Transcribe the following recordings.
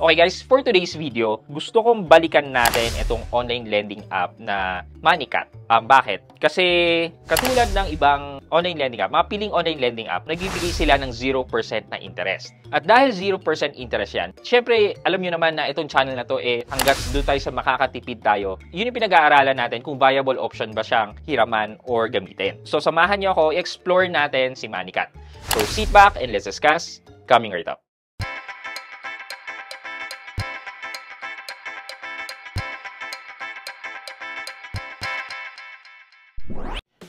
Okay guys, for today's video, gusto kong balikan natin itong online lending app na Moneycat. Bakit? Kasi katulad ng ibang online lending app, mga piling online lending app, nagbibigay sila ng 0% na interest. At dahil 0% interest yan, syempre, alam nyo naman na itong channel na to, hanggat doon tayo sa makakatipid tayo, yun yung pinag-aaralan natin kung viable option ba siyang hiraman or gamitin. So, samahan nyo ako, explore natin si Moneycat. So, sit back and let's discuss. Coming right up.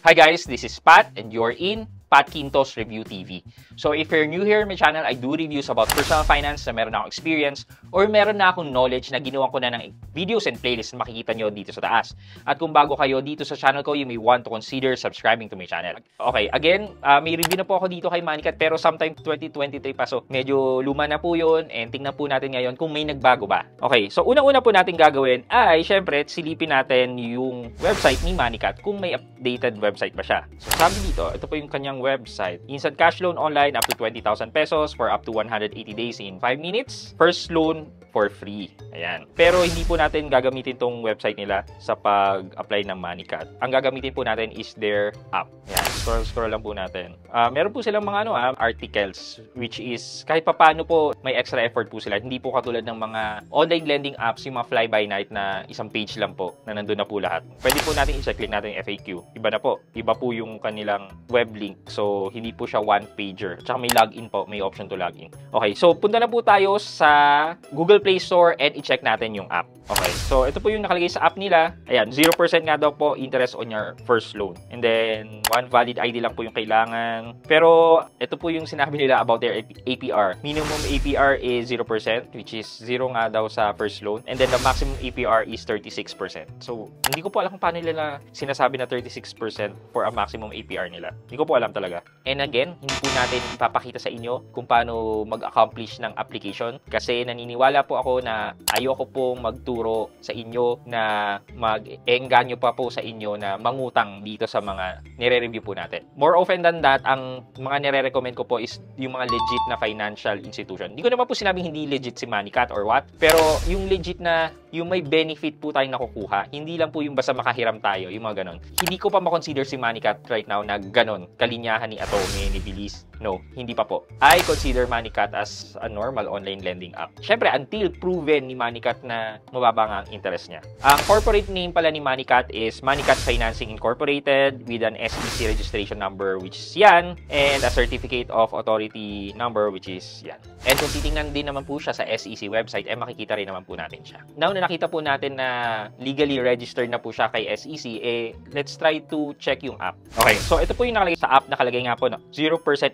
Hi guys, this is Pat and you're in Pat Quintos Review TV. So if you're new here in my channel, I do reviews about personal finance na meron na akong experience or meron na akong knowledge na ginawa ko na ng videos and playlists na makikita nyo dito sa taas. At kung bago kayo dito sa channel ko, you may want to consider subscribing to my channel. Okay, again, may review na po ako dito kay Moneycat pero sometime 2023 pa, so medyo luma na po yun and tingnan po natin ngayon kung may nagbago ba. Okay, so unang-una po natin gagawin ay syempre silipin natin yung website ni Moneycat kung may updated website ba siya. So sabi dito, ito po yung kanyang website. Instant cash loan online up to 20,000 pesos for up to 180 days in 5 minutes. First loan for free. Ayan. Pero hindi po natin gagamitin tong website nila sa pag-apply ng Moneycat. Ang gagamitin po natin is their app. Ayan. Scroll lang po natin. Meron po silang mga articles which is kahit papaano po may extra effort po sila. Hindi po katulad ng mga online lending apps, yung mga fly-by-night na isang page lang po na nandun na po lahat. Pwede po natin i-check natin yung FAQ. Iba na po. Iba po yung kanilang web link. So, hindi po siya one-pager. Tsaka may login po. May option to login. Okay. So, punta na po tayo sa Google Play Store and i-check natin yung app. Okay. So, ito po yung nakalagay sa app nila. Ayan. 0% nga daw po interest on your first loan. And then, one valid ID lang po yung kailangan. Pero, ito po yung sinabi nila about their APR. Minimum APR is 0%, which is 0 nga daw sa first loan. And then, the maximum APR is 36%. So, hindi ko po alam kung paano nila sinasabi na 36% for a maximum APR nila. Hindi ko po alam talaga. And again, hindi po natin ipapakita sa inyo kung paano mag-accomplish ng application. Kasi naniniwala po ako na ayoko pong magturo sa inyo na mag-engganyo pa po sa inyo na mangutang dito sa mga nire-review po natin. More often than that, ang mga nire-recommend ko po is yung mga legit na financial institution. Hindi ko naman po sinabing hindi legit si Moneycat or what, pero yung legit na yung may benefit po tayong nakukuha. Hindi lang po yung basta makahiram tayo, yung mga ganon. Hindi ko pa makonsider si Moneycat right now na ganon, kalinyahan ni Atome, ni Bilis. No, hindi pa po. I consider Moneycat as a normal online lending app. Syempre, until proven ni Moneycat na mababa nga ang interest niya. Ang corporate name pala ni Moneycat is Moneycat Financing Incorporated with an SEC registration number which is yan, and a certificate of authority number which is yan. And kung titingnan din naman po siya sa SEC website, makikita rin naman po natin siya. Now na nakita po natin na legally registered na po siya kay SEC, let's try to check yung app. Okay, so ito po yung nakalagay sa app, nakalagay nga po, 0%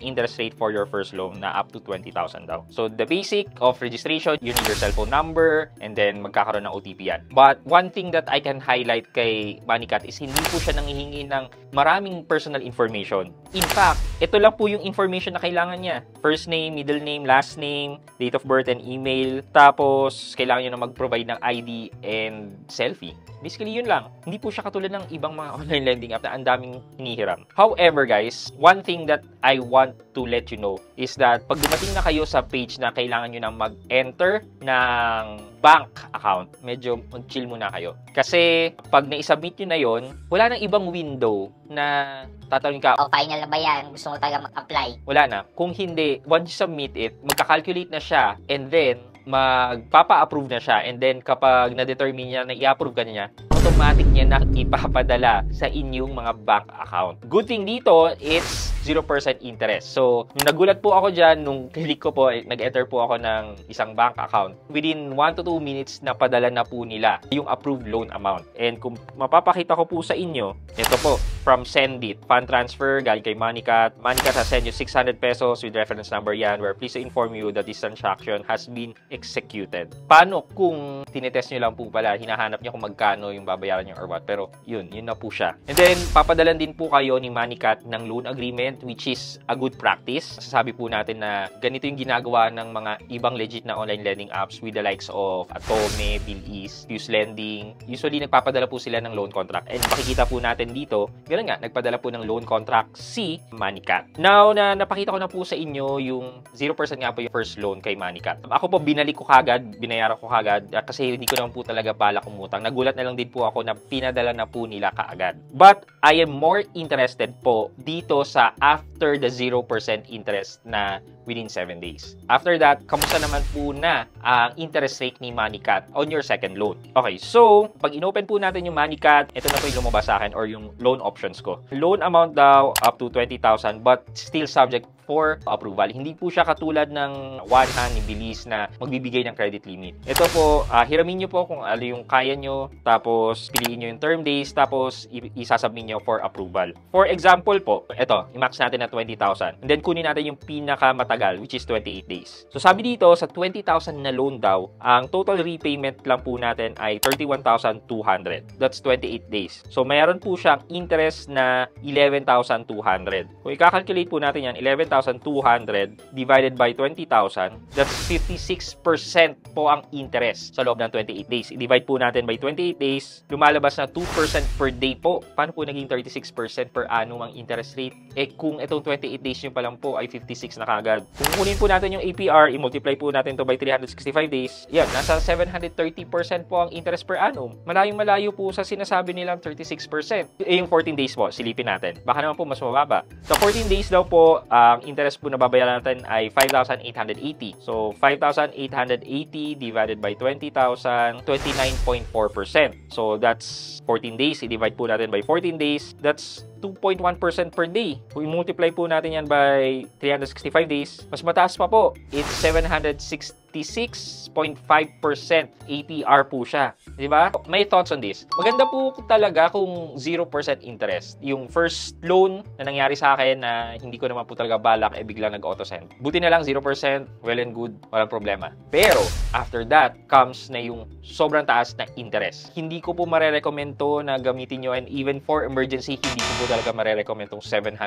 interest rate for your first loan na up to 20,000 daw. So, the basic of registration, you need your cellphone number, and then magkakaroon ng OTP yan. But, one thing that I can highlight kay Moneycat is hindi po siya nanghihingi ng maraming personal information. In fact, ito lang po yung information na kailangan niya. First name, middle name, last name, date of birth and email. Tapos, kailangan niyo na mag-provide ng ID and selfie. Basically, yun lang. Hindi po siya katulad ng ibang mga online lending app na ang daming hinihiram. However, guys, one thing that I want to let you know is that pag dumating na kayo sa page na kailangan nyo na mag-enter ng bank account, medyo mag-chill muna kayo. Kasi pag na-submit nyo na yon, wala nang ibang window na tatanungin ka, final na ba yan? Gusto mo talaga mag-apply? Wala na. Kung hindi, once you submit it, magka-calculate na siya and then magpapa-approve na siya, and then kapag na-determine niya na i-approve ka niya, automatic niya na ipapadala sa inyong mga bank account. Good thing dito, it's 0% interest. So, nung nagulat po ako dyan, nung click ko po, nag-enter po ako ng isang bank account. Within 1 to 2 minutes, napadala na po nila yung approved loan amount. And kung mapapakita ko po sa inyo, ito po, from Sendit, fund transfer, galing kay Moneycat. Moneycat has sent you 600 pesos with reference number yan. We're pleased to inform you that this transaction has been executed. Paano kung tinetest nyo lang po pala, hinahanap nyo kung magkano yung babayaran nyo or what? Pero yun na po siya. And then, papadalan din po kayo ni Moneycat ng loan agreement which is a good practice. Sasabi po natin na ganito yung ginagawa ng mga ibang legit na online lending apps with the likes of Atome, Bilis, Fuse Lending. Usually, nagpapadala po sila ng loan contract. And makikita po natin dito, gano'n nga, nagpadala po ng loan contract si Moneycat. Now, na napakita ko na po sa inyo yung 0% nga po yung first loan kay Moneycat. Ako po, binalik ko kagad, binayaran ko kagad kasi hindi ko naman po talaga balak umutang. Nagulat na lang din po ako na pinadala na po nila kaagad. But I am more interested po dito sa after the 0% interest na within 7 days. After that, kamusta naman po na ang interest rate ni Moneycat on your second loan? Okay, so pag inopen po natin yung Moneycat, ito na po yung lumabas sa akin or yung loan options ko. Loan amount daw up to 20,000 but still subject for approval. Hindi po siya katulad ng One Hand ni Bilis na magbibigay ng credit limit. Ito po, hiramin nyo po kung ano yung kaya nyo, tapos piliin nyo yung term days, tapos isasubmit nyo for approval. For example po, ito, i-max natin na 20,000. And then kunin natin yung pinakamatagal, which is 28 days. So sabi dito, sa 20,000 na loan daw, ang total repayment lang po natin ay 31,200. That's 28 days. So mayroon po siyang interest na 11,200. Kung i-calculate po natin yan, 11,200 divided by 20,000, that's 56% po ang interest sa loob ng 28 days. I-divide po natin by 28 days, lumalabas na 2% per day po. Paano po naging 36% per annum ang interest rate? Eh kung itong 28 days nyo pa lang po ay 56 na kagad. Kung kunin po natin yung APR, i-multiply po natin to by 365 days, yan, nasa 730% po ang interest per annum. Malayong malayo po sa sinasabi nilang 36%. Eh yung 14 days po, silipin natin. Baka naman po mas mababa. Sa 14 days daw po, ang interest po na babayaran natin ay 5,880. So, 5,880 divided by 20,000, 29.4%. So, that's 14 days. I-divide po natin by 14 days. That's 2.1% per day. Kung i-multiply po natin yan by 365 days, mas mataas pa po. It's 766.5% APR po siya. Diba? May thoughts on this? Maganda po talaga kung 0% interest. Yung first loan na nangyari sa akin na hindi ko naman po talaga balak, biglang nag-auto-send. Buti na lang 0%, well and good, walang problema. Pero, after that, comes na yung sobrang taas na interest. Hindi ko po marerecommend to na gamitin nyo, and even for emergency, hindi ko po talaga marerecommend tong 700%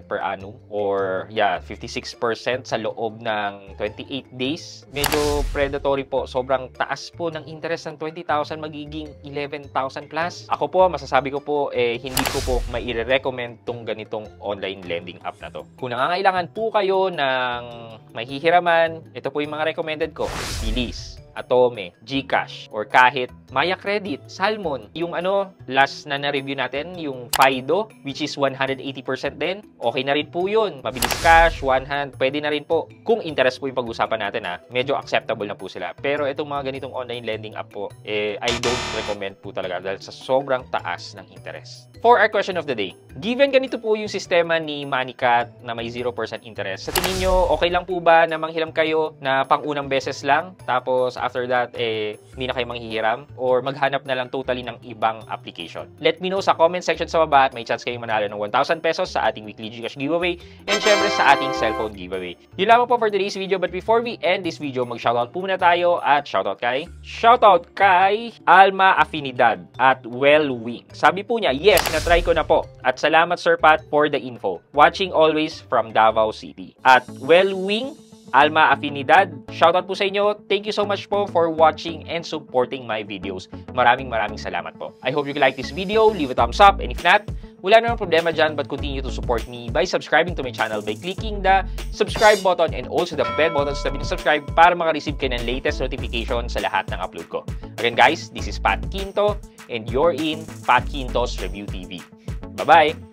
per annum or 56% sa loob ng 28 days. Medyo predatory po. Sobrang taas po ng interest ng 20,000 magiging 11,000 plus. Ako po, masasabi ko po, hindi ko po mai-recommend tong ganitong online lending app na to. Kung nangangailangan po kayo ng mahihiraman, ito po yung mga recommended ko. Bilis, Atome, GCash, or kahit Maya Credit, Salmon. Yung last na na-review natin, yung Fido, which is 180% din. Okay na rin po yun. Mabilis cash, one hand, pwede na rin po. Kung interest po yung pag-usapan natin medyo acceptable na po sila. Pero itong mga ganitong online lending app po, I don't recommend po talaga dahil sa sobrang taas ng interest. For our question of the day, given ganito po yung sistema ni Moneycat na may 0% interest, sa tingin nyo, okay lang po ba na manghiram kayo na pang-unang beses lang, tapos after that, hindi na kayo manghihiram, or maghanap na lang totally ng ibang application? Let me know sa comment section sa baba at may chance kayong manalo ng 1,000 pesos sa ating weekly GCash giveaway and syempre sa ating cellphone giveaway. Yun lamang po for today's video, but before we end this video, mag-shoutout po muna tayo at shoutout kay Alma Afinidad at Wellwing. Sabi po niya, yes, na-try ko na po. At salamat Sir Pat for the info. Watching always from Davao City. At Wellwing, Alma Afinidad, shoutout po sa inyo. Thank you so much po for watching and supporting my videos. Maraming salamat po. I hope you like this video. Leave a thumbs up, and if not, wala namang problema dyan, but continue to support me by subscribing to my channel by clicking the subscribe button and also the bell button sa tabi ng subscribe para makareceive kayo ng latest notification sa lahat ng upload ko. Again guys, this is Pat Quinto and you're in Pat Quinto's Review TV. Bye-bye!